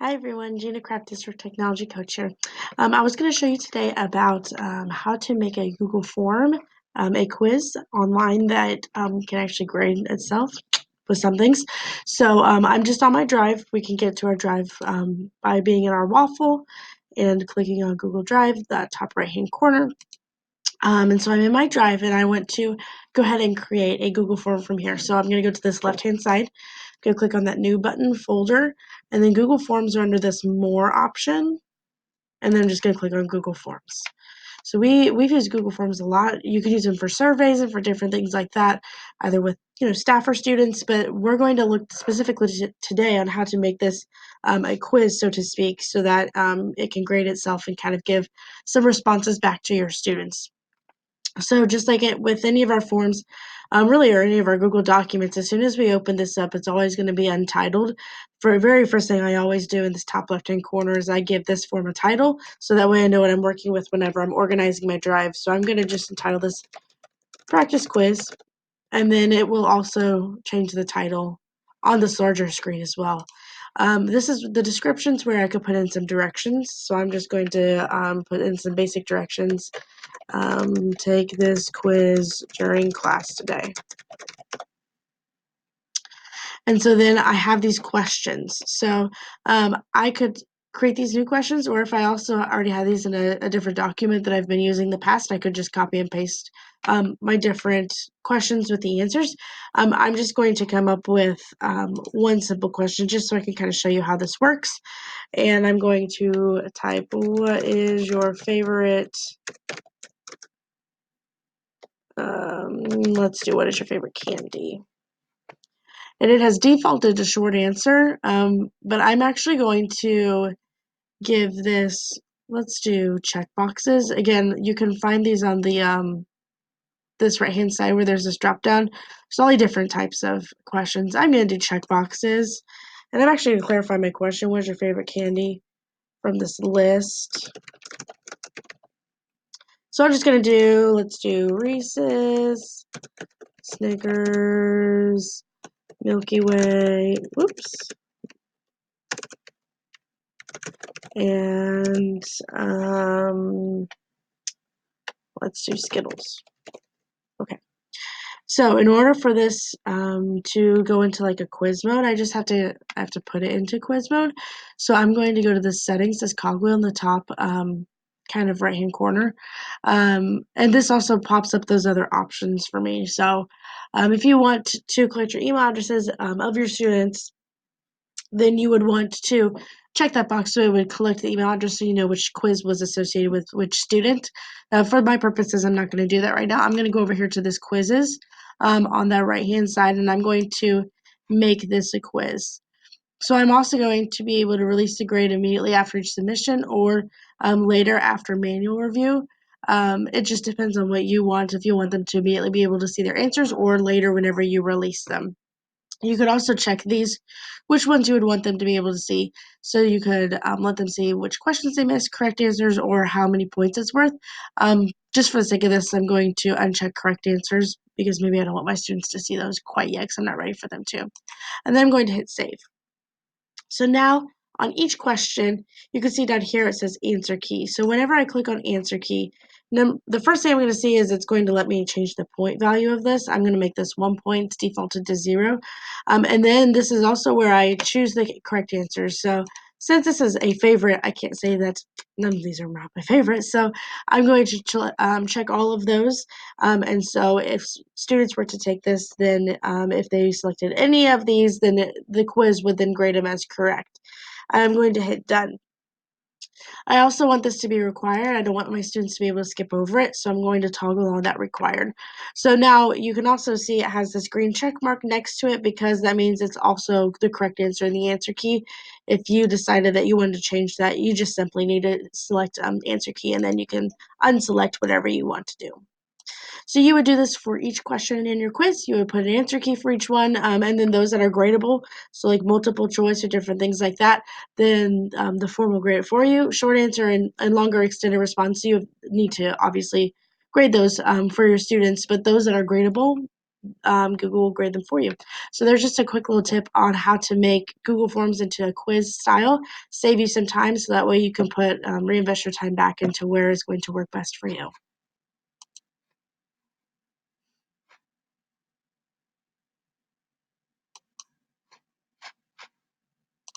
Hi everyone, Gina Craft District Technology Coach here. I was going to show you today about how to make a Google form, a quiz online that can actually grade itself with some things. So I'm just on my drive. We can get to our drive by being in our waffle and clicking on Google Drive, that top right hand corner. And so I'm in my drive and I want to go ahead and create a Google form from here. So I'm going to go to this left hand side, go click on that new button folder, and then Google Forms are under this more option. And then I'm just going to click on Google Forms. So we've used Google Forms a lot. You could use them for surveys and for different things like that, either with staff or students. But we're going to look specifically today on how to make this a quiz, so to speak, so that it can grade itself and kind of give some responses back to your students. So just like it with any of our forms, really, or any of our Google documents, as soon as we open this up, it's always going to be untitled. For the very first thing I always do in this top left-hand corner is I give this form a title, so that way I know what I'm working with whenever I'm organizing my drive. So I'm going to just entitle this Practice Quiz, and then it will also change the title on this larger screen as well. This is the descriptions where I could put in some directions. So I'm just going to put in some basic directions. Take this quiz during class today. And so then I have these questions. So I could create these new questions, or if I also already have these in a different document that I've been using in the past, I could just copy and paste my different questions with the answers. I'm just going to come up with one simple question just so I can kind of show you how this works. And I'm going to type, what is your favorite let's do, what is your favorite candy? And it has defaulted to short answer, but I'm actually going to give this, let's do check boxes. Again, you can find these on the this right hand side where there's this drop down. There's all the different types of questions. I'm going to do check boxes. And I'm actually going to clarify my question. What's your favorite candy from this list? So I'm just going to do, let's do Reese's, Snickers, Milky Way, whoops, and let's do Skittles. Okay. So in order for this to go into like a quiz mode, I have to put it into quiz mode. So I'm going to go to the settings, this cogwheel in the top kind of right hand corner, and this also pops up those other options for me. So if you want to collect your email addresses of your students, then you would want to check that box so it would collect the email address so you know which quiz was associated with which student. For my purposes, I'm not going to do that right now. I'm going to go over here to this quizzes on that right hand side, and I'm going to make this a quiz. So I'm also going to be able to release the grade immediately after each submission or later after manual review. It just depends on what you want, if you want them to immediately be able to see their answers or later whenever you release them. You could also check these, which ones you would want them to be able to see. So you could let them see which questions they missed, correct answers, or how many points it's worth. Just for the sake of this, I'm going to uncheck correct answers because maybe I don't want my students to see those quite yet because I'm not ready for them to. And then I'm going to hit save. So now on each question, you can see down here it says answer key. So whenever I click on answer key, the first thing I'm going to see is it's going to let me change the point value of this. I'm going to make this 1 point defaulted to 0. And then this is also where I choose the correct answers. So since this is a favorite, I can't say that none of these are not my favorites. So I'm going to check all of those. And so if students were to take this, then if they selected any of these, then the quiz would then grade them as correct. I'm going to hit done. I also want this to be required. I don't want my students to be able to skip over it, so I'm going to toggle on that required. So now you can also see it has this green check mark next to it because that means it's also the correct answer in the answer key. If you decided that you wanted to change that, you just simply need to select answer key, and then you can unselect whatever you want to do. So you would do this for each question in your quiz. You would put an answer key for each one, and then those that are gradable, so like multiple choice or different things like that, then the form will grade it for you. Short answer and longer extended response, so you need to obviously grade those for your students, but those that are gradable, Google will grade them for you. So there's just a quick little tip on how to make Google Forms into a quiz style, save you some time so that way you can reinvest your time back into where is going to work best for you.